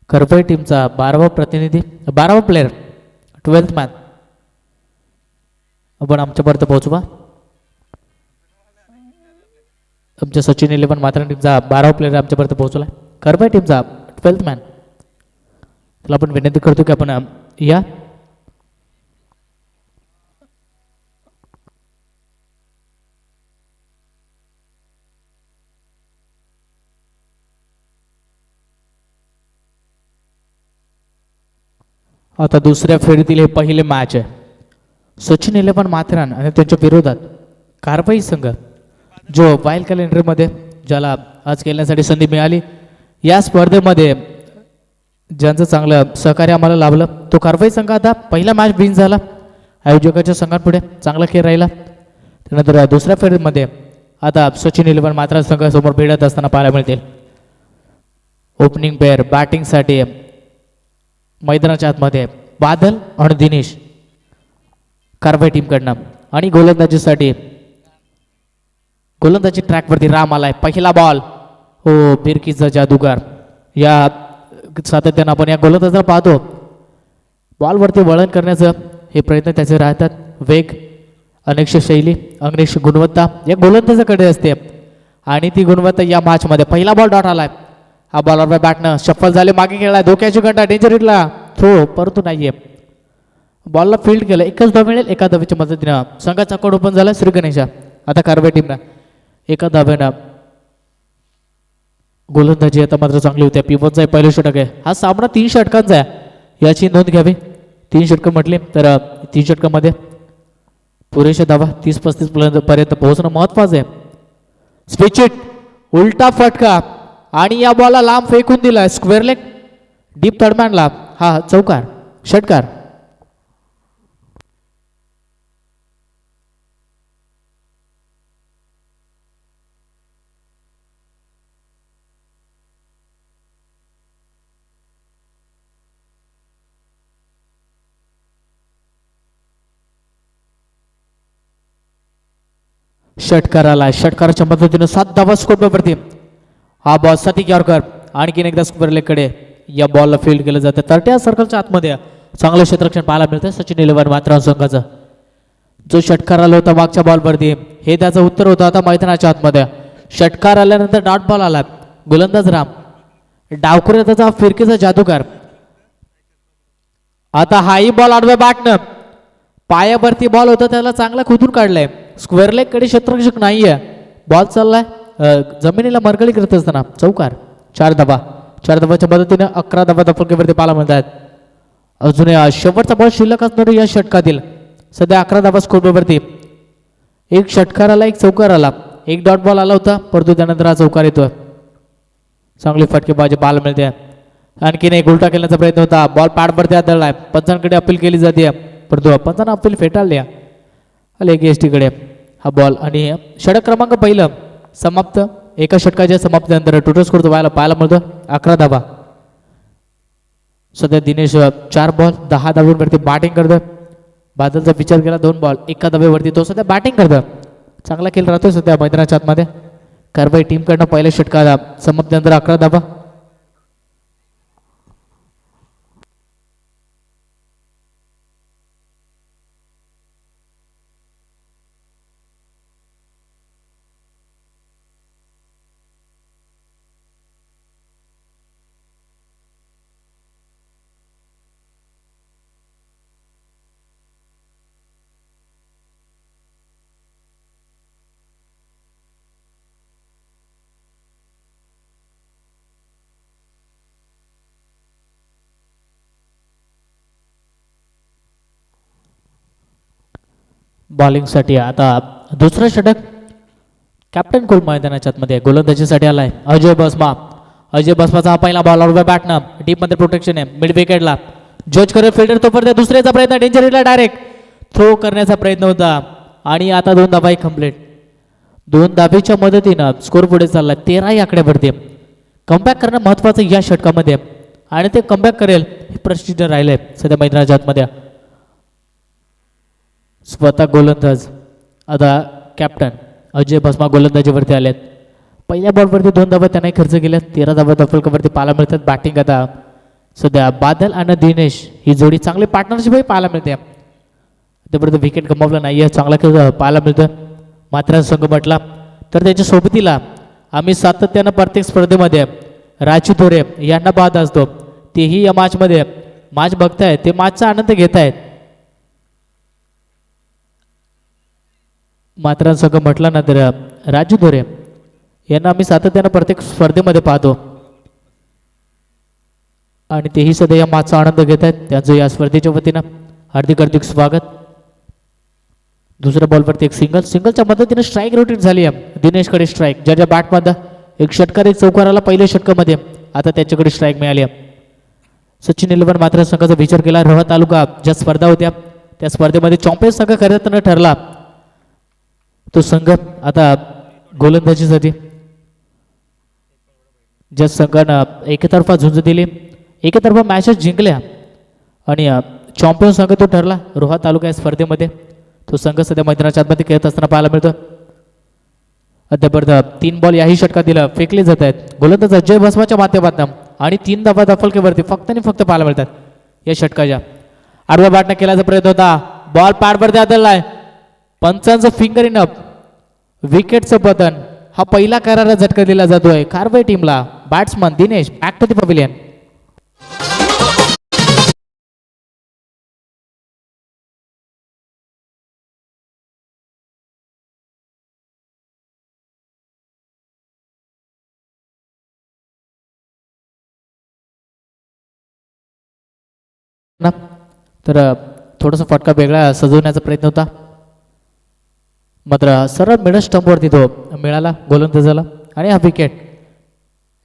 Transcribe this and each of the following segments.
करपई टीमचा 12वा प्रतिनिधी 12वा player 12th man आपण आमच्यापर्यंत पोहोचवा. आमच्या सचिन 11 मात्र टीमचा 12वा प्लेयर आमच्यापर्यंत पोहोचला. करपई टीमचा 12th मॅन त्याला आपण विनंती करतो की आपण या. आता दुसऱ्या फेरीतील हे पहिले मॅच आहे. सचिन 11 माथेरान आणि त्यांच्या विरोधात कारवाई संघ जो वाईल्ड कॅलेंडरमध्ये ज्याला आज खेळण्यासाठी संधी मिळाली. या स्पर्धेमध्ये ज्यांचं चांगलं सहकार्य आम्हाला लाभलं तो कारवाई संघ आता पहिला मॅच विन झाला. आयोजकाच्या संघांपुढे चांगला खेळ राहिला. त्यानंतर दुसऱ्या फेरीमध्ये आता सचिन 11 माथेरान संघासमोर भिडत असताना पाहायला मिळतील. ओपनिंग पेअर बॅटिंगसाठी मैदानाच्या आतमध्ये बादल आणि दिनेश कारवाई टीमकडनं आणि गोलंदाजीसाठी गोलंदाजी ट्रॅकवरती राम आलाय. पहिला बॉल हो बिरकीचा जादूगार या सातत्यानं आपण या गोलंदाजाला पाहतो. बॉलवरती वळण करण्याचं हे प्रयत्न त्याचे राहतात. वेग अनेकशे शैली अनेकशे गुणवत्ता या गोलंदाजाकडे असते आणि ती गुणवत्ता या मॅचमध्ये पहिला बॉल डॉट आलाय. हा बॉलर बॅटनं शफल झाले मागे खेळलाय. धोक्याची घंटा डेंजर हिटला थ्रो परंतु नाहीये. बॉलला फील्ड केलं. एकच धाव मिळेल. एका धावेच्या मदतीनं संघाचा कोड ओपन झाला श्री गणेशा. आता कारवाई टीमला एका धावेनं गोलंदाजी आता मात्र चांगली होती. पिवनचा आहे पहिलं षटक आहे. हा सामना 3 षटकांचा आहे याची नोंद घ्यावी. 3 षटकं म्हटली तर 3 षटकामध्ये पुरेशा धावा 30-35 पर्यंत पोहोचणं महत्वाचं आहे. स्विच इट उलटा फटका आणि या बॉलला लांब फेकून दिलाय. स्क्वेअर लेग डीप थर्डमॅनला हा चौकार षटकार. षटकाराला षटकाराच्या मदतीने 7 धावा स्कोरवरती. हा बॉल सती यॉर्कर आणखीन एकदा स्क्वेअर लेगकडे या बॉलला फील्ड केलं जातं. तरट्या सर्कलच्या आतमध्ये चांगलं क्षेत्ररक्षण पाहायला मिळतं सचिन 11 माथेरान संघाचं. जो षटकार आला होता मागच्या बॉलवरती हे त्याचं उत्तर होतं. आता मैदानाच्या आतमध्ये षटकार आल्यानंतर डॉट बॉल आला. गोलंदाज राम डावखुऱ्या त्याचा फिरकीचा जादूगार. आता हाही बॉल आडव्या बॅटनं पायावरती बॉल होता त्याला चांगला खुदून काढलाय. स्क्वेअर लेग कडे क्षेत्ररक्षक नाहीये. बॉल चाललाय जमिनीला मरगळी करत असताना चौकार. 4 धावाच्या मदतीने 11 धावा दफलकीवरती पाहायला मिळतात. अजून शेवटचा बॉल शिल्लक असणार या षटकातील. सध्या 11 धावा स्कोरवरती. एक षटकार आला एक चौकार आला. एक डॉट बॉल आला होता परंतु त्यानंतर हा चौकार येतोय. चांगली फटकेबाजी पाहायला मिळते. आणखीन एक उलटा खेळण्याचा प्रयत्न होता. बॉल पॅडवरती आदळलाय. पंचांकडे अपील केली जाते परंतु पंचांना अपील फेटाळली. आले एसटी कडे हा बॉल आणि षटक क्रमांक पहिलं समाप्त. एका षटकाच्या समाप्तीनंतर टोटल स्कोर पाहायला मिळतो 11 धावा. सध्या दिनेश 4 बॉल 10 धावांवरती बॅटिंग करतोय. बादलचा विचार केला 2 बॉल 1 धावेवरती तो सध्या बॅटिंग करतोय. चांगला खेळ राहतोय सध्या मैदानाच्या आतमध्ये. कारवाई टीमकडनं पहिल्या षटकाला समाप्तीनंतर 11 धावा. बॉलिंगसाठी आता दुसरं षटक कॅप्टन कोल मैदानाच्या आतमध्ये गोलंदाजीसाठी आलाय अजय बसमा. अजय बसमाचा हा पहिला बॉल आउट बॅटनं डीप मध्ये प्रोटेक्शन आहे. मिड विकेटला जज करेल फिल्डर तोपर्यंत दुसऱ्याचा प्रयत्न डेंजर हिटला डायरेक्ट थ्रो करण्याचा प्रयत्न होता आणि आता 2 धावा कंप्लीट. 2 धावेच्या मदतीनं स्कोर पुढे चालला 13 या आकड्यावरती. कमबॅक करणं महत्वाचं या षटकामध्ये आणि ते कमबॅक करेल हे प्रश्न राहिलंय सध्या मैदानाच्या आतमध्ये. स्वतः गोलंदाज आता कॅप्टन अजय बसमा गोलंदाजीवरती आलेत. पहिल्या बॉलवरती 2 धावा त्यांनाही खर्च केल्या. 13 धावा दफलकावरती पाहायला मिळतात. बॅटिंग आता सध्या बादल आणि दिनेश ही जोडी चांगली पार्टनरशिपही पाहायला मिळते. त्यापर्यंत विकेट गमावलं नाही आहे, चांगला खेळ पाहायला मिळतं. मात्र संघ म्हटला तर त्याच्या सोबतीला आम्ही सातत्यानं प्रत्येक स्पर्धेमध्ये राजू धोरे यांना पाहत असतो. तेही या मॅचमध्ये मॅच बघतायत, ते मॅचचा आनंद घेत आहेत. मात्र संघ म्हटला ना तर राजू धोरे यांना आम्ही सातत्यानं प्रत्येक स्पर्धेमध्ये पाहतो आणि तेही सध्या या मॅचचा आनंद घेत आहेत. त्यांचं या स्पर्धेच्या वतीनं हार्दिक हार्दिक स्वागत. दुसऱ्या बॉलवरती एक सिंगलच्या मदतीने स्ट्राईक रोटेट झाली आहे. दिनेशकडे स्ट्राईक, ज्याच्या बॅटमध्ये एक षटकार एक चौकार आला पहिल्या षटकामध्ये, आता त्याच्याकडे स्ट्राईक मिळाली आहे. सचिन 11 मात्र संघाचा विचार केला. रोहा तालुका ज्या स्पर्धा होत्या त्या स्पर्धेमध्ये चॅम्पियन संघ खरं ठरला. तो संघ आता गोलंदाजीसाठी ज्या संघानं एकतर्फा झुंज दिली, एकतर्फा मॅचेस जिंकल्या आणि चॅम्पियन संघ तो ठरला रोहा तालुका या स्पर्धेमध्ये. तो संघ सध्या मैदानाच्या आतमध्ये खेळत असताना पाहायला मिळतो. अद्यापर्यंत 3 बॉल याही षटकात दिला फेकले जात आहेत. गोलंदाज अजय भस्माच्या माध्यमातून आणि 3 धावा दफलकेवरती फक्त आणि फक्त पाहायला मिळतात या षटकाच्या. आडव्या बॅटने केल्याचा प्रयत्न होता, बॉल पॅडवरती आदळलाय. पंचांचं फिंगर इन अप, विकेटचं पतन. हा पहिला करारा झटका दिला जातोय कारवाई टीमला. Batsman Dinesh back to the pavilion. तर थोडासा फटका वेगळा सजवण्याचा प्रयत्न होता, मात्र सरळ मिडल स्टंपवरती तो मिळाला गोलंदाजाला आणि हा विकेट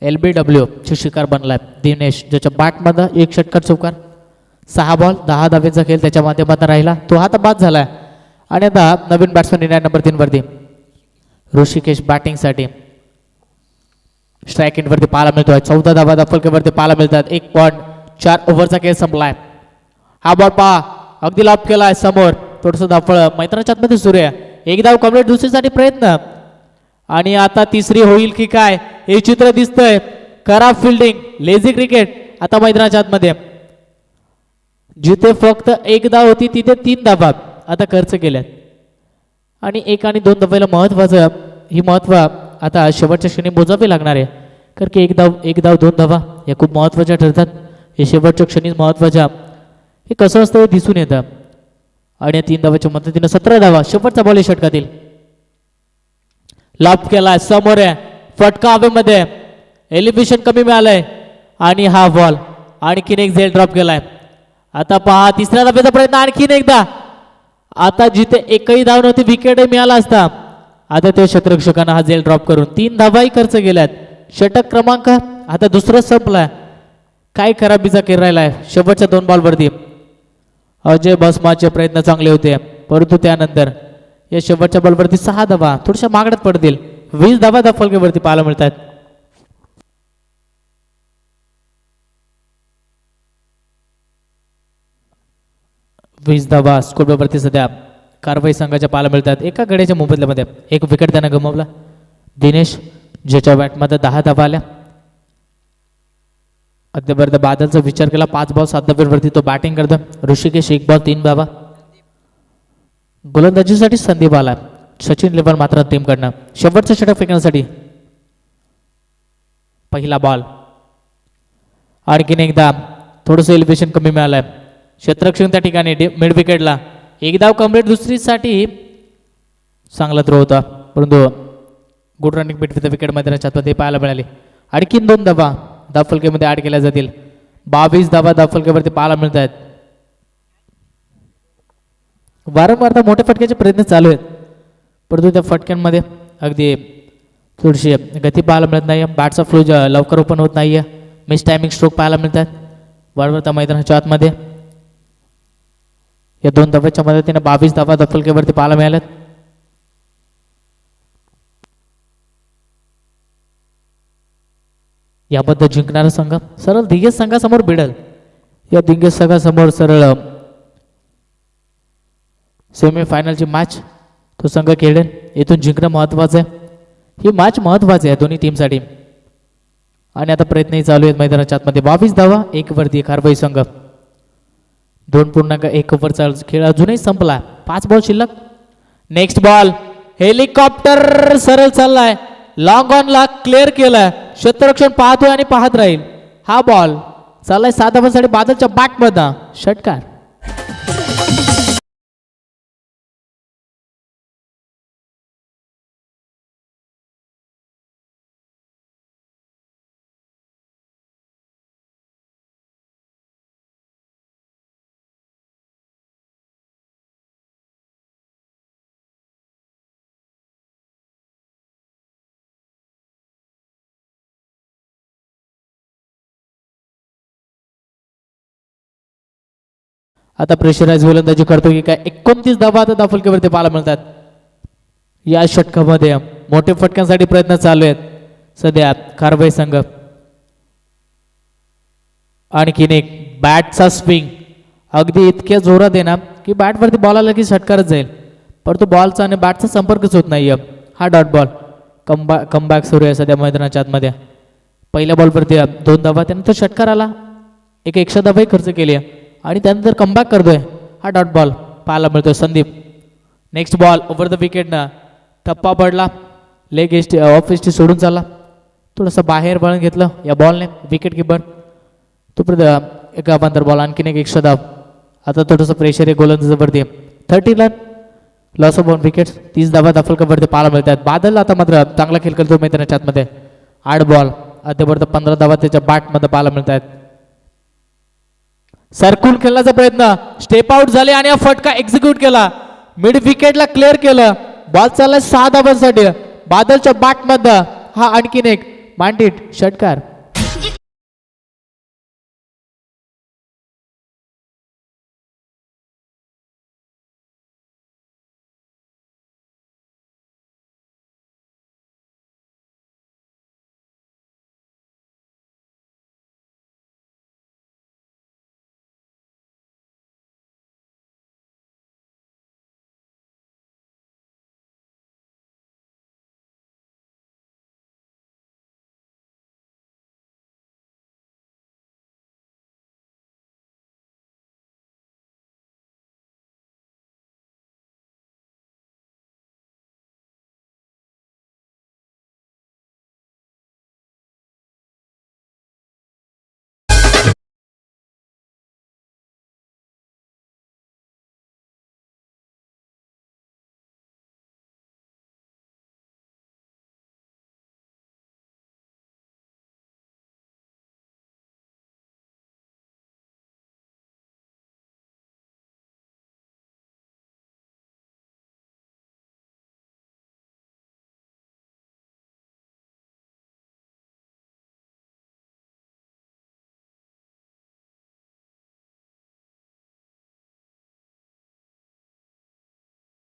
LBW ची शिकार बनलाय. दिनेश ज्याच्या बॅटमध्ये एक षटकार चौकार, 6 बॉल 10 धावेचा खेळ त्याच्या माध्यमातून राहिला, तो आता बाद झालाय. आणि आता नवीन बॅट्समॅन निर्णय नंबर 3 वरती ऋषिकेश बॅटिंगसाठी स्ट्राईक एंडवरती पाहायला मिळतोय. 14 धावा दफलकेवरती पाहायला मिळतात. 1.4 ओव्हरचा खेळ संपलाय. हा बॉल पहा अगदी लाभ केलाय समोर, थोडस धावफळ मैदानाच्या आतमध्ये सुरू आहे. एक धाव कम्प्लीट, दुसरीसाठी प्रयत्न आणि आता तिसरी होईल की काय हे चित्र दिसतंय. खराब फिल्डिंग, लेझी क्रिकेट. आता मैदानाच्या आतमध्ये जिथे फक्त 1 धाव होती तिथे 3 धावा आता खर्च केल्यात आणि 1 आणि 2 धावेला महत्वाचं ही महत्व आता शेवटच्या क्षणी मोजावे लागणार आहे. कारण की 1 धाव 2 धावा या खूप महत्वाच्या ठरतात. हे शेवटच्या क्षणी महत्वाच्या हे कसं असतं हे दिसून येतं. आणि 3 धावाच्या मदतीने 17 धावा. शेवटचा बॉल षटकातील लाभ केलाय समोर आहे, फटका हवेमध्ये, एलिव्हेशन कमी मिळालंय आणि हा बॉल आणखीन एक झेल ड्रॉप केलाय. आता पहा तिसऱ्या धावेचा प्रयत्न आणखीन एकदा. आता जिथे एकही धाव नव्हती विकेटही मिळाला असता, आता त्या क्षेत्ररक्षकांना हा झेल ड्रॉप करून 3 धावाही खर्च केल्यात. षटक क्रमांक आता दुसरं संपलाय. काय खराबीचा खेळ राहिलाय शेवटच्या 2 बॉलवरती. अजय भस्माचे प्रयत्न चांगले होते, परंतु त्यानंतर या शेवटच्या बॉलवरती 6 धावा थोड्याशा मागण्यात पडतील. 20 धावा दफलकेवरती पाहायला मिळतात. धावा स्कोरवरती सध्या कारवाई संघाच्या पाहायला मिळतात. एका गड्याच्या मोबदल्यामध्ये 1 विकेट त्यानं गमावला. दिनेश ज्याच्या बॅटमध्ये 10 धावा आल्या. अद्यापर्यंत बादलचा विचार केला. 5 बॉल 7 धावेवरती तो बॅटिंग करतो. ऋषिकेश 1 बॉल 3 धावा. गोलंदाजीसाठी संदीप आला. सचिन 11 मात्र टीमकडनं शेवटचं षटक फेकण्यासाठी पहिला बॉल. आणखीन एकदा थोडंसं एलिव्हेशन कमी मिळालंय. क्षेत्ररक्षक त्या ठिकाणी मिड विकेटला 1 धाव कम्प्लीट. दुसरीसाठी चांगला थ्रो होता, परंतु good running bit with wicket मैदानाच्या आतमध्ये पाहायला मिळाली. आणखीन 2 धावा धावफलकेमध्ये ऍड केल्या जातील. 22 धावा धावफलकेवरती पाहायला मिळत आहेत. वारंवार मोठ्या फटक्याचे प्रयत्न चालू आहेत, परंतु त्या फटक्यांमध्ये अगदी थोडीशी गती पाहायला मिळत नाही. बॅटचा फ्लो लवकर ओपन होत नाहीये. मिस टायमिंग स्ट्रोक पाहायला मिळतात वारंवार मैदानाच्या आतमध्ये. या 2 धावांच्या मदतीने 22 धावा दफलकेवरती पाहायला मिळाल्यात. याबद्दल जिंकणारा संघ सरळ दिग्गज संघासमोर भिडल. या दिग्गज संघासमोर सरळ सेमीफायनलची मॅच तो संघ खेळेल. इथून जिंकणं महत्वाचं आहे. ही मॅच महत्वाची आहे दोन्ही टीमसाठी. आणि आता प्रयत्नही चालू आहेत मैदानाच्या आतमध्ये. 22 धावा, 1 वरती कारवाई संघ. 2.1 ओव्हरचा खेळ अजूनही संपला. 5 बॉल शिल्लक. नेक्स्ट बॉल हेलिकॉप्टर सरळ चाललाय, लॉंग ऑन ला क्लिअर केलाय. क्षेत्ररक्षण पाहतोय आणि पाहत राहील. हा बॉल चाललाय 7 धावांसाठी बादलच्या बॅट मधनं. षटकार. आता प्रेशराईज गोलंदाजी करतो की काय. 29 धावा आता धावफलकीवरती पाहायला मिळतात. या षटकामध्ये मोठे फटक्यांसाठी प्रयत्न चालू आहेत सध्या कारवाई संघ. आणखीन एक बॅटचा स्विंग अगदी इतक्या जोरात आहे ना की बॅटवरती बॉल आला की षटकारच जाईल, परंतु बॉलचा आणि बॅटचा संपर्कच होत नाही. हा डॉट बॉल. कमबॅक सुरू आहे सध्या मैदानाच्या आतमध्ये. पहिल्या बॉलवरती 2 धावा, त्यानंतर षटकार आला. एक एक्स्ट्रा धावाही खर्च केली आणि त्यानंतर कमबॅक करतोय. हा डॉट बॉल पाहायला मिळतोय Sandeep. Next ball over the विकेटनं थप्पा पडला. लेग एस्टी ऑफ एस्टी सोडून चालला. थोडंसं बाहेर वळण घेतलं या बॉलने विकेट किपर. तोपर्यंत एका बांधर बॉल, आणखीन एक एक्स्ट्रा धाव. आता थोडंसं प्रेशर आहे गोलंदाजावरती. 30 रन, लॉस ऑफ 1 विकेट. 30 धावा धावफलकावरती पाहायला मिळतात. बादल आता मात्र चांगला खेळ करतो मैदानाच्या आतमध्ये. 8 बॉल अद्यापर्यंत 15 धावा त्याच्या बॅटमध्ये पाहायला मिळतात. सरकून खेळण्याचा प्रयत्न, स्टेप आउट झाले आणि हा फटका एक्झिक्यूट केला. मिड विकेटला क्लिअर केलं. बॉल चाललाय 6 धावांसाठी बादलच्या बॅटमध्ये. हा आणखीन एक मांडीट षटकार.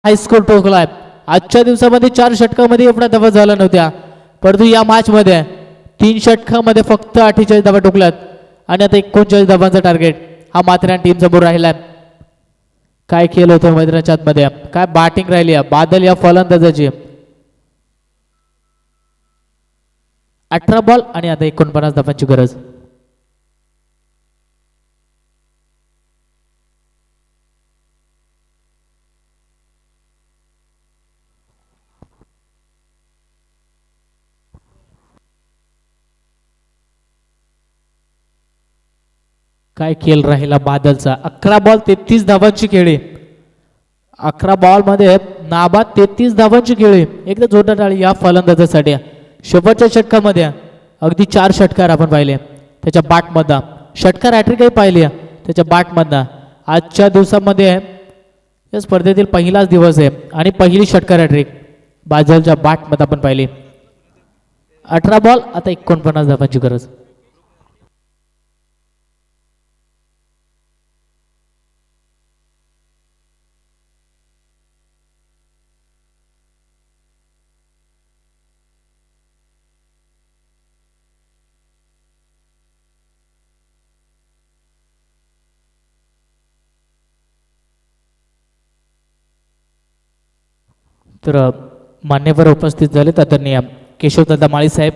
हायस्कोर ठोकलाय. आजच्या दिवसामध्ये 4 षटकामध्ये एवढा धावा झाला नव्हत्या, परंतु या मॅच मध्ये 3 षटकामध्ये फक्त 48 धावा ठोकल्यात आणि आता 39 धावांचा टार्गेट हा मात्र टीम समोर राहिला. काय केलं होतं मैदानाच्या आतमध्ये, काय बॅटिंग राहिली बादल या फलंदाजाची. 18 बॉल आणि आता 49 धावांची गरज. काय खेळ राहिला बादलचा. 11 बॉल 33 धावांची खेळी. 11 बॉल मध्ये नाबाद 33 धावांची खेळी. एकदा जोरदार टाळी या फलंदाजासाठी. शेवटच्या षटकामध्ये अगदी 4 षटकार आपण पाहिले त्याच्या बॅटमधनं. षटकार हॅट्रिकही पाहिली त्याच्या बॅटमधनं. आजच्या दिवसामध्ये या स्पर्धेतील पहिलाच दिवस आहे आणि पहिली षटकार हॅट्रिक बादलच्या बॅटमध्ये आपण पाहिली. 18 बॉल आता 49 धावांची गरज. तर मान्यवर उपस्थित झालेत आदरणीय केशवदादा माळी साहेब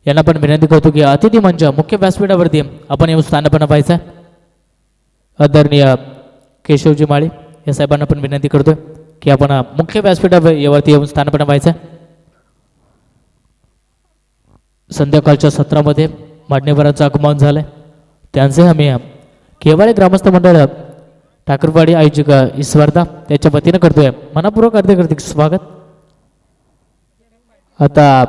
यांना पण विनंती करतो की अतिथी मंच मुख्य व्यासपीठावरती आपण येऊन स्थानपन्न व्हायचं. आदरणीय केशवजी माळी या साहेबांना पण विनंती करतोय की आपण मुख्य व्यासपीठावरती येऊन स्थानपन्न व्हायचं. संध्याकाळच्या सत्रामध्ये मान्यवरांचं आगमन झालंय. त्यांचे आम्ही केवळ ग्रामस्थ मंडळ ठाकरवाडी आयोजक ही स्पर्धा त्याच्या वतीनं करतोय मनापूर्वक हार्दिक स्वागत. आता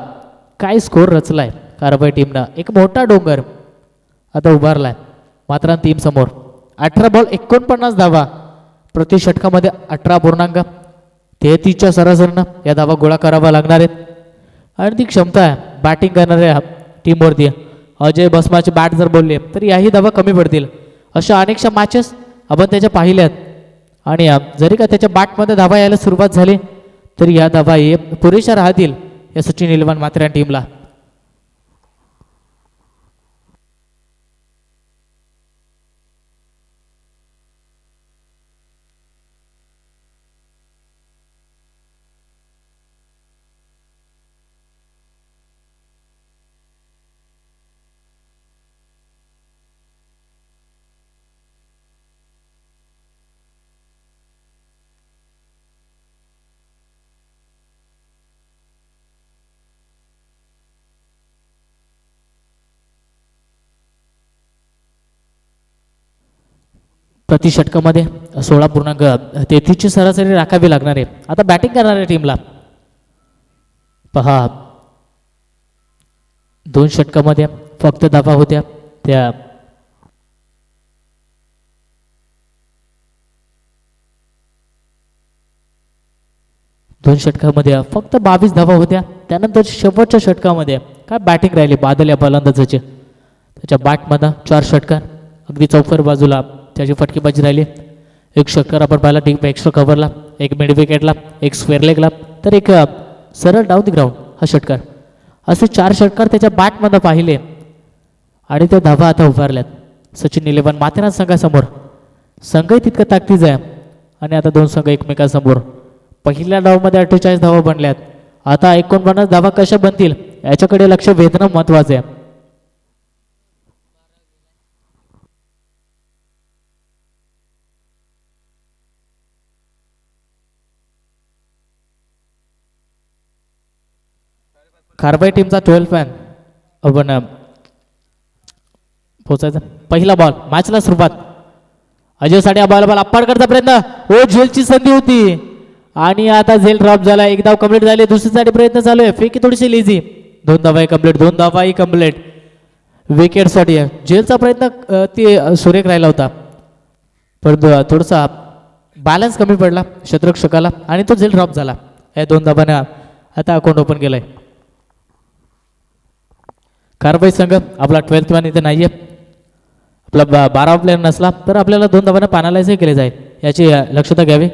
काय स्कोर रचलाय कारवाई टीमनं. एक मोठा डोंगर आता उभारलाय मात्र टीम समोर. 18 बॉल 49 धावा प्रति षटकामध्ये 18.33च्या सरासरीनं या धावा गोळा करावा लागणार आहेत. आणि ती क्षमता आहे बॅटिंग करणाऱ्या टीमवरती. अजय बसमाची बॅट जर बोलले तर याही धावा कमी पडतील. अशा अनेकशा मॅचेस आपण त्याच्या पाहिल्यात. आणि जरी का त्याच्या बॅटमध्ये धावा यायला सुरुवात झाली तरी या धावा हे पुरेशा राहतील या सचिन इलेव्हन मात्र्या टीमला. प्रति षटकामध्ये 16.33ची सरासरी राखावी लागणार आहे. आता बॅटिंग करणाऱ्या टीमला पहा 2 षटकामध्ये फक्त धावा होत्या त्या 2 षटकामध्ये फक्त 22 धावा होत्या. त्यानंतर शेवटच्या षटकामध्ये काय बॅटिंग राहिली बादल या फलंदाजाची. त्याच्या बॅटमध्ये 4 षटकार अगदी चौफर बाजूला त्याची फटकेबाजी राहिली. एक षटकार आपण पाहिला टीम एक्स्ट्रा कव्हरला, एक मिड विकेटला, एक स्क्वेअर लेगला, तर एक सरळ डाऊन द ग्राउंड हा षटकार. असे 4 षटकार त्याच्या बॅटमध्ये पाहिले आणि त्या धावा आता उभारल्यात सचिन इलेव्हन माथेरान संघासमोर. संघही तितकं ताकदीचा आहे आणि आता 2 संघ एकमेकांसमोर. पहिल्या डावमध्ये 48 धावा बनल्यात. आता 49 धावा कशा बनतील याच्याकडे लक्ष वेधणं महत्वाचं आहे. कारवाई टीमचा 12 फॅन आपण पोचायचा. पहिला बॉल मॅचला सुरुवात. अजय साडे बॉल अप्पाडकरचा प्रयत्न. ओ झेलची संधी होती आणि आता झेल ड्रॉप झाला. एक धाव कंप्लीट झाली. दुसरीसाठी प्रयत्न चालू आहे. फेकी थोडीशी लेझी. 2 धावाही कंप्लीट. 2 धावाही कंप्लीट. विकेटसाठी झेलचा प्रयत्न ती सुरेख राहिला होता परंतु थोडासा बॅलन्स कमी पडला क्षेत्ररक्षकाला आणि तो झेल ड्रॉप झाला. या 2 धावाने आता अकाउंट ओपन केलंय. कारवाई संघ आपला 12th मॅन इथे नाहीये. आपला 12 प्लेअर नसला तर आपल्याला 2 धावांना पॅनलाइज केले जाईल याची लक्षता घ्यावी.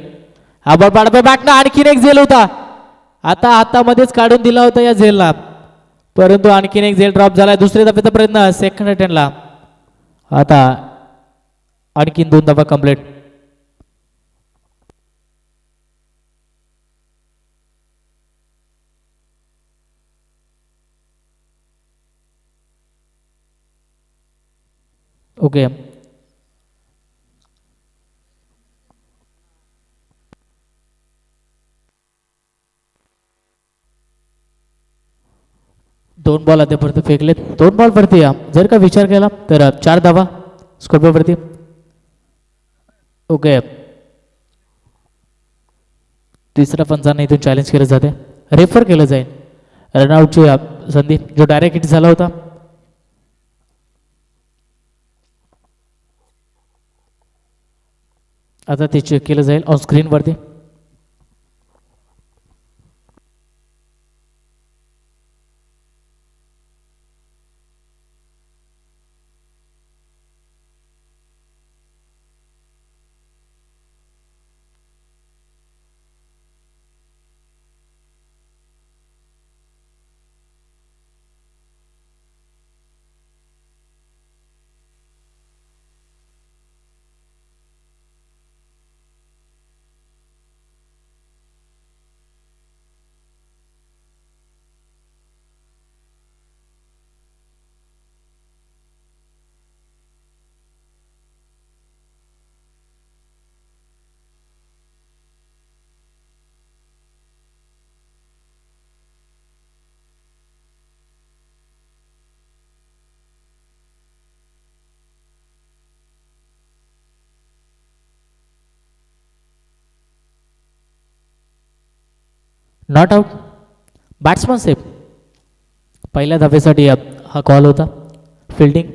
हा बॉल बॅटनं आणखीन एक झेल होता. आता हातामध्येच काढून दिला होता या झेलला परंतु आणखीन एक झेल ड्रॉप झाला. दुसऱ्या धावेचा प्रयत्न सेकंड अटेम्प्टला. आता आणखीन 2 धावा कंप्लीट. ओके दोन बॉल अद्यापर्यंत फेकलेत. 2 बॉल वरती जर का विचार केला तर 4 धावा स्कोरबोर्ड वरती. ओके तिसरा पंचांना इथून चॅलेंज केलं जाते. रेफर केलं जाईल. रनआउटची संधी जो डायरेक्ट हिट झाला होता. आता ते चेक केलं जाईल ऑन स्क्रीन वरती. Not out. Batsman safe. पहिल्या धावेसाठी हा कॉल होता. फिल्डिंग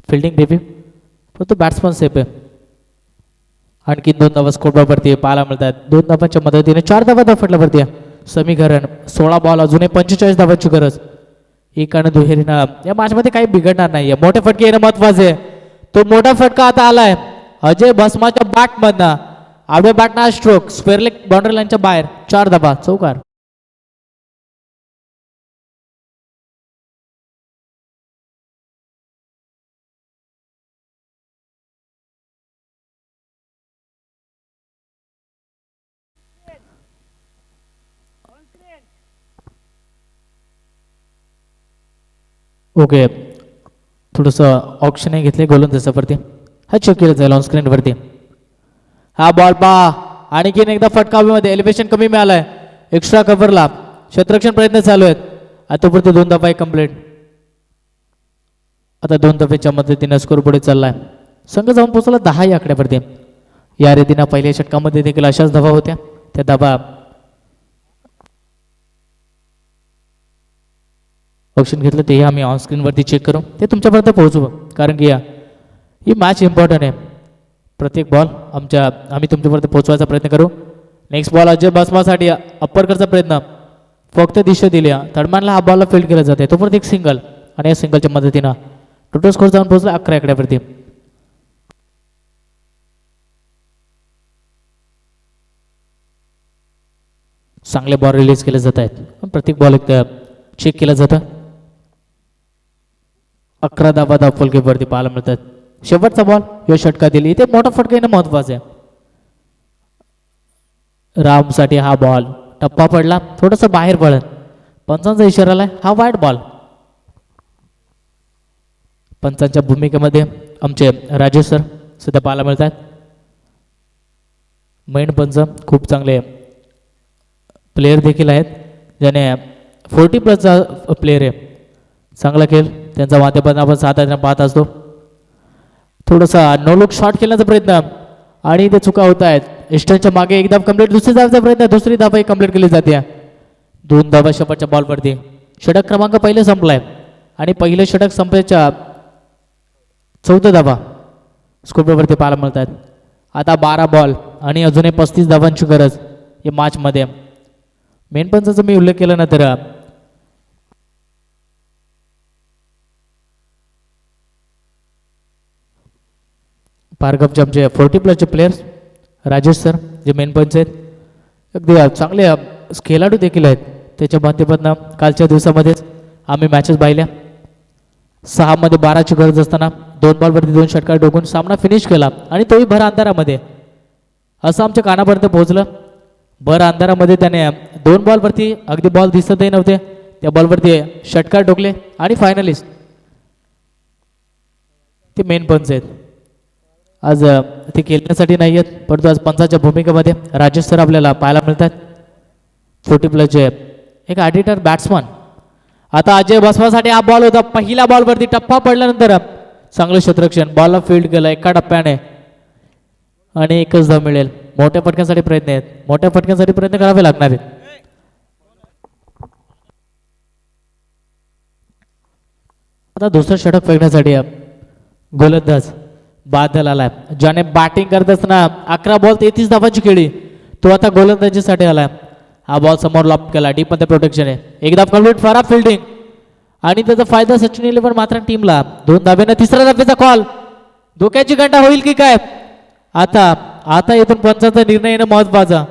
फिल्डिंग रिव्ह्यू, परंतु बॅट्समन सेफ आहे. आणखी 2 धावा स्कोरवरती पाहायला मिळतात. 2 धावांच्या मदतीने 4 धावा फटल्यावरती समीकरण. 16 बॉल अजूनही 45 धावांची गरज. एक आणि दुहेरीनं या मॅचमध्ये काही बिघडणार नाहीये. मोठे फटके येणं महत्वाचे आहे. तो मोठा फटका आता आलाय अजय भस्माच्या बॅटमधनं. आडव्या बॅटना स्ट्रोक स्क्वेअर लेग बाउंड्री लाईनच्या बाहेर. 4 धावा चौकार. ओके, थोडंसं ऑप्शनही घेतले गोलंदाजावरती. हा चेक केलं जाईल ऑन स्क्रीनवरती. हा बॉल पहा आणखीन एकदा फटका मध्ये एलिव्हेशन कमी मिळालंय. एक्स्ट्रा कव्हरला क्षेत्ररक्षण प्रयत्न चालू आहेत. आतापर्यंत 2 धावा कंप्लीट. आता 2 धावेच्या मदतीने स्कोर पुढे चाललाय. संघ जाऊन पोहोचला 10 या आकड्यावरती. या रेतीनं पहिल्या षटकामध्ये देखील अशाच धावा होत्या. त्या धावा ऑप्शन घेतलं ते आम्ही ऑन स्क्रीनवरती चेक करू, ते तुमच्यापर्यंत पोहोचू, कारण की ही मॅच इम्पॉर्टंट आहे. प्रत्येक बॉल आम्ही तुमच्यापर्यंत पोहोचवायचा प्रयत्न करू. नेक्स्ट बॉल अजय बसमासाठी अप्पर करचा प्रयत्न, फक्त दिशा दिली. थर्डमॅनला हा बॉलला फील्ड केला जाते. तोपर्यंत एक सिंगल आणि या सिंगलच्या मदतीनं टोटल स्कोर जाऊन पोहोचला 11 आकड्यावरती. चांगले बॉल रिलीज केले जात आहेत. प्रत्येक बॉल एक चेक केलं जातं. 11 धावा फलकेवरती पाहायला मिळतात. शेवटचा बॉल या षटका दिली. इथे मोठा फटका येणं महत्वाचं आहे. रामसाठी हा बॉल टप्पा पडला, थोडस बाहेर पडत. पंचांचा इशारा आलाय, हा वाईट बॉल. पंचांच्या भूमिकेमध्ये आमचे राजेश सर सध्या पाहायला मिळतात. मेन पंच खूप चांगले प्लेयर देखील आहेत, ज्याने 40+ प्लेयर आहे. चांगला खेळ त्यांचा माध्यमातून आपण साधारण पाहत असतो. थोडासा नो लुक शॉट खेळण्याचा प्रयत्न आणि ते चुका होत आहेत. इस्टनच्या मागे एक धाव कंप्लीट. दुसरी धावचा प्रयत्न, दुसरी धाव कंप्लीट केली जाते. 2 धावा शेवटच्या बॉलवरती. षटक क्रमांक पहिले संपलाय आणि पहिले षटक संपल्याच्या 14 धावा स्कोरवरती पाहायला मिळतात. आता 12 बॉल आणि अजूनही 35 धावांची गरज या मॅचमध्ये. मेन पंचाचा मी उल्लेख केला ना तर पारगपचे आमचे 40+ प्लेयर्स राजेश सर जे मेन पंच आहेत, अगदी चांगले खेळाडू देखील आहेत. त्याच्या माध्यमातून कालच्या दिवसामध्येच आम्ही मॅचेस पाहिल्या. 6 मध्ये 12ची गरज असताना 2 बॉलवरती 2 षटकार डोकून सामना फिनिश केला आणि तोही भर अंधारामध्ये. असं आमच्या कानापर्यंत पोहोचलं. भर अंधारामध्ये त्याने 2 बॉलवरती, अगदी बॉल दिसतही नव्हते, त्या बॉलवरती षटकार ठोकले आणि फायनलिस्ट ते मेन पंच आहेत. आज ते खेळण्यासाठी नाही आहेत, परंतु आज पंचाच्या भूमिकेमध्ये राजेश सर आपल्याला पाहायला मिळतात. 40+ एक ॲडिटर बॅट्समन. आता अजय बसवासाठी हा बॉल होता. पहिल्या बॉलवरती टप्पा पडल्यानंतर चांगलं क्षेत्ररक्षण, बॉलला फील्ड केलं एका टप्प्याने आणि 1च धाव मिळेल. मोठ्या फटक्यांसाठी प्रयत्न आहेत, मोठ्या फटक्यांसाठी प्रयत्न करावे लागणार आहेत. आता दुसरं षटक फेकण्यासाठी गोलंदाज बादल आलाय, ज्याने बॅटिंग करत असताना 11 बॉल 33 धावांची खेळी. तो आता गोलंदाजीसाठी आलाय. हा बॉल समोर लॉप केला, डीप मध्ये प्रोटेक्शन आहे. एकदा कंप्लीट फराब फिल्डिंग आणि त्याचा फायदा सचिन 11 मात्र टीमला. 2 धाब्याने तिसऱ्या धाब्याचा कॉल. धोक्याची घंटा होईल की काय? आता इथून पंचांचा निर्णय येणं महत्वाचा,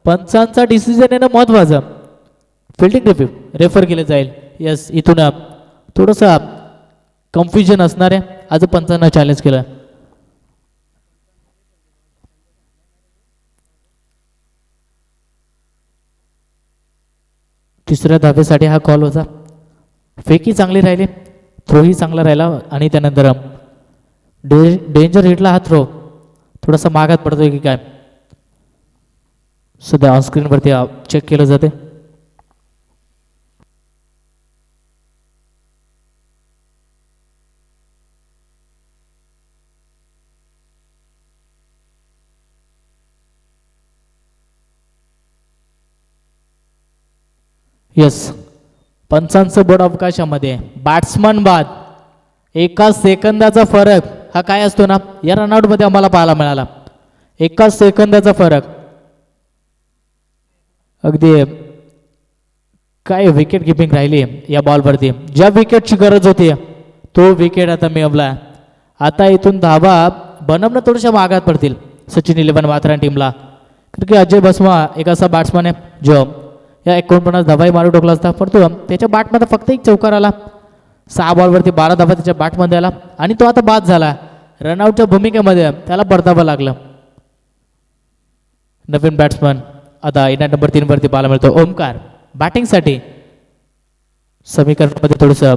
पंचांचा डिसिजन येणं महत्वाचं. फिल्डिंग रिव्ह्यू रेफर केलं जाईल. यस, इथून थोडंसं कन्फ्युजन असणार आहे. आज पंचांना चॅलेंज केलं. तिसऱ्या धाब्यासाठी हा कॉल होता. फेकी चांगली राहिली, थ्रोही चांगला राहिला आणि त्यानंतर डेंजर हिटला हा थ्रो थोडासा मागात पडतोय की काय सध्या ऑनस्क्रीनवरती चेक केलं जाते. यस, पंचांचं बोर्ड अवकाशामध्ये बॅट्समन बाद, एका सेकंदाचा फरक हा काय असतो ना या रनआउटमध्ये आम्हाला पाहायला मिळाला. एका सेकंदाचा फरक. अगदी काय विकेट किपिंग राहिली या बॉलवरती. ज्या विकेटची गरज होती तो विकेट आता मिळवला. आता इथून धावा बनवणं थोड्याशा मागात पडतील सचिन 11 माथेरान टीमला. कारण की अजय बसमा एक असा बॅट्समन आहे जो या 49 धावाही मारू टाकला असता, परंतु त्याच्या बॅटमध्ये फक्त एक चौकार आला. 6 बॉलवरती 12 धावा त्याच्या बॅटमध्ये आला आणि तो आता बाद झाला. रनआउटच्या भूमिकेमध्ये त्याला परतावं लागलं. नवीन बॅट्समन आता इनिंग नंबर 3 वरती पाहायला मिळतो ओमकार. बॅटिंगसाठी समीकरणामध्ये थोडंसं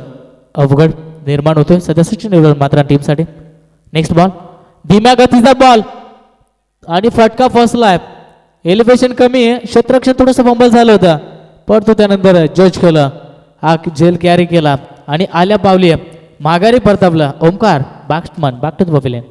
अवघड निर्माण होतोय सध्या सचिन 11 माथेरान टीमसाठी. नेक्स्ट बॉल, धीम्या गतीचा बॉल आणि फटका फसलाय. एलिव्हेशन कमी आहे, क्षेत्ररक्षण थोडंसं बंबल झालं होतं, परंतु त्यानंतर जज केलं, हा झेल कॅरी केला आणि आल्या पावली माघारी परतावला Omkar. Batsman back to the pavilion.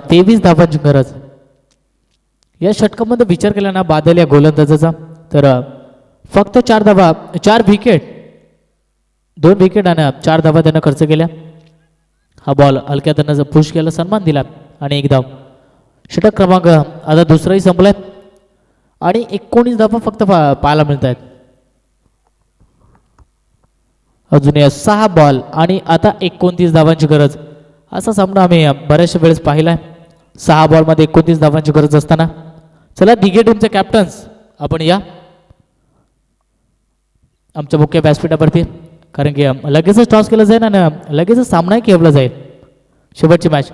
तेवीस धावांची गरज. या षटकामध्ये विचार केला ना बादल या गोलंदाजाचा, तर फक्त 4 धावा, 4 विकेट, 2 विकेट आणि 4 धावा त्यानं खर्च केल्या. हा बॉल हलक्या त्यानं पुश केला, सन्मान दिला आणि 1 धाव. षटक क्रमांक आता दुसराही संपलाय आणि 19 धावा फक्त पाहायला मिळत आहेत. अजून 6 बॉल आणि आता 29 धावांची गरज. असा सामना आम्ही बऱ्याचशा वेळेस पाहिला आहे. 6 बॉलमध्ये 29 धावांची गरज असताना. चला दिघे टीमचे कॅप्टन्स आपण या आमच्या मुख्य व्यासपीठावरती, कारण की लगेचच टॉस केलं जाईल आणि लगेचच सामनाही खेळला जाईल. शेवटची मॅच.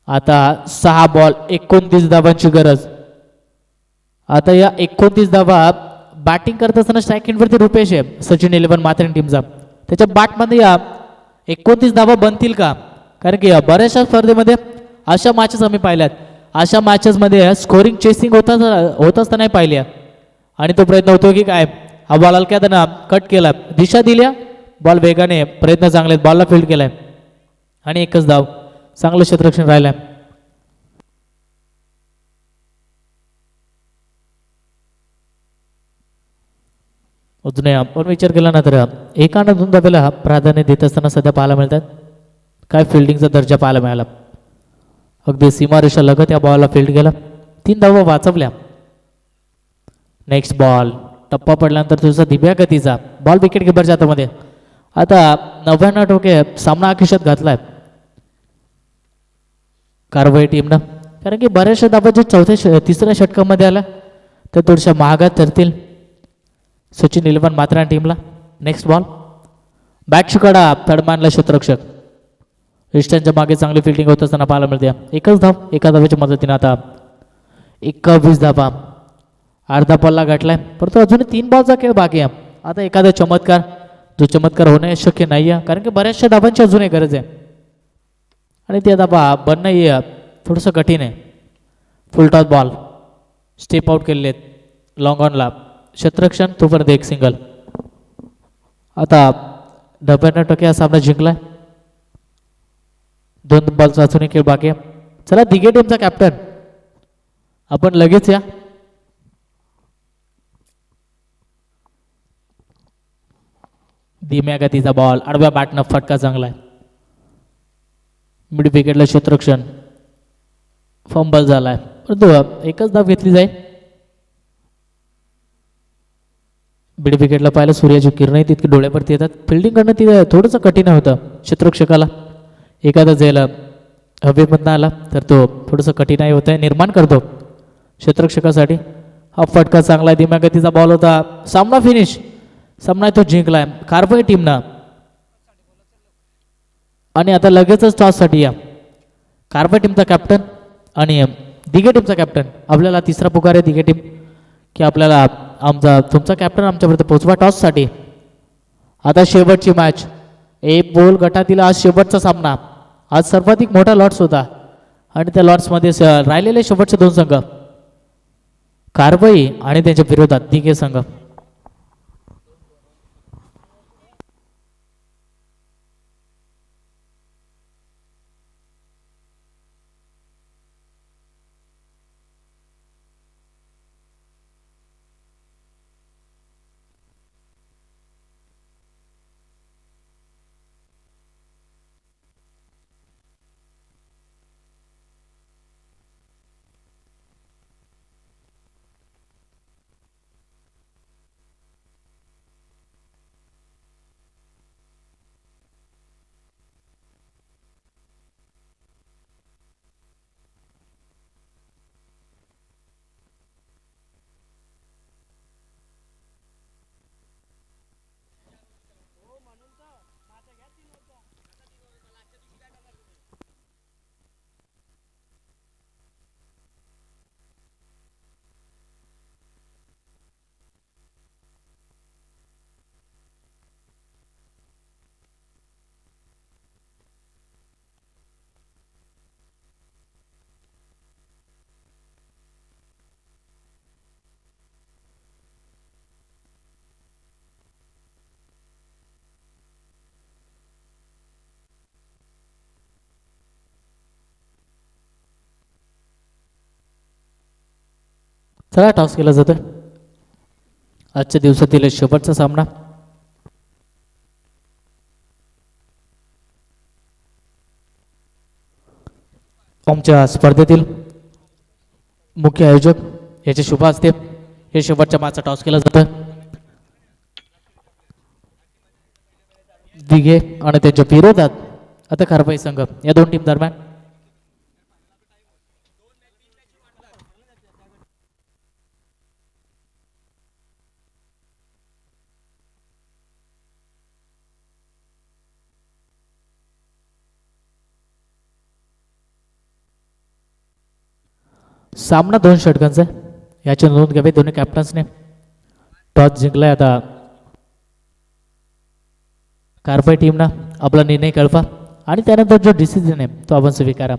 आता 6 बॉल 29 धावांची गरज. आता या 29 धावा बॅटिंग करत असताना स्ट्राईक एंडवरती रुपेश आहे सचिन 11 माथेरान टीमचा. त्याच्या बॅटमध्ये या 29 धावा बनतील का? कारण की बऱ्याचशा स्पर्धेमध्ये अशा मॅचेस आम्ही पाहिल्यात. अशा मॅचेसमध्ये स्कोरिंग चेसिंग होत असताना नाही पाहिल्या आणि तो प्रयत्न होतो की काय, हा बॉल हलक्या त्यानं कट केला, दिशा दिल्या, बॉल वेगाने, प्रयत्न चांगले, बॉलला फील्ड केलाय आणि 1च धाव. चांगलं क्षेत्ररक्षण राहिलंय. अजूनही आपण विचार केला ना तर एका ना 2 धाब्याला प्राधान्य देत असताना सध्या पाहायला मिळतात. काय फिल्डिंगचा दर्जा पाहायला मिळाला. अगदी सीमारेषा लगत या बॉलला फील्ड केला, 3 धावा वाचवल्या. नेक्स्ट बॉल टप्पा पडल्यानंतर तुझा दिव्या गतीचा बॉल विकेट किपरच्या हातामध्ये. आता 99% सामना आखिशात घातलाय कारवाई टीमनं, कारण की बऱ्याचशा धावा जे तिसऱ्या षटकामध्ये आला त्या थोड्याशा महागात ठरतील. सचिन 11 मात्रा टीमला. नेक्स्ट बॉल बॅटची कडा थर्डमॅनला क्षेत्ररक्षक. ईस्टर्नच्या मागे चांगली फिल्डिंग होत असताना पाहायला मिळते. एकच धाव एका धावेच्या मदतीने आता 21 धावा. अर्धा पल्ला गाठलाय परंतु अजूनही 3 बॉलचा खेळ बाकी आहे. आता एखादा चमत्कार जो चमत्कार होणे शक्य नाही आहे कारण की बऱ्याचशा धावांची अजूनही गरज आहे आणि ते धावा बनणं थोडंसं कठीण आहे. फुल टॉस बॉल स्टेप आउट केलेले आहेत लॉंग ऑनला क्षेत्ररक्षण तोपर्यंत एक सिंगल. आता 99% हा सामना जिंकलाय. 2 बॉलचा अजूनही खेळ बाकी आहे. चला दिघे टीमचा कॅप्टन आपण लगेच या. धीम्या गतीचा बॉल आडव्या बॅटनं फटका चांगला आहे. मिड विकेटला क्षेत्ररक्षण फंबल झालाय परंतु एकच धाव घेतली जाईल. मिड विकेटला पाहिलं सूर्याची किरणही तितकी डोळ्यावरती येतात. फिल्डिंग करणं तिथं थोडंसं कठीण होतं क्षेत्ररक्षकाला. एखादा जायला हवेमधनं आला तर तो थोडंसं कठीणाई होत आहे निर्माण करतो क्षेत्ररक्षकासाठी. हा फटका चांगला आहे. धीम्या गतीचा बॉल होता. सामना फिनिश. सामना तो जिंकलाय कारवाई टीमनं आणि आता लगेचच टॉससाठी या. कारवाई टीमचा कॅप्टन आणि दिघे टीमचा कॅप्टन. आपल्याला तिसरा पुकार आहे दिघे टीम की आपल्याला तुमचा कॅप्टन आमच्यापर्यंत पोहोचवा टॉससाठी. आता शेवटची मॅच. एक बोल गटातील आज शेवटचा सामना. आज सर्वाधिक मोठा लॉट्स होता आणि त्या लॉट्समध्ये राहिलेले शेवटचे 2 संघ कारवाई आणि त्यांच्या विरोधात दिघे संघ. चला टॉस केला जातोय. आजच्या दिवसातील शेवटचा सामना. आमच्या स्पर्धेतील मुख्य आयोजक याचे शुभ हस्ते हे शेवटच्या मॅचचा टॉस केला जातोय. दिघे आणि त्यांच्या विरोधात आता कारवाई संघ या 2 टीम दरम्यान. सामना 2 षटकांचा. याची नोंद घ्यावी दोन्ही कॅप्टन्सने. टॉस जिंकलाय. आता कारवाई टीमनं आपला निर्णय कळवा आणि त्यानंतर जो डिसिजन आहे तो आपण स्वीकारा.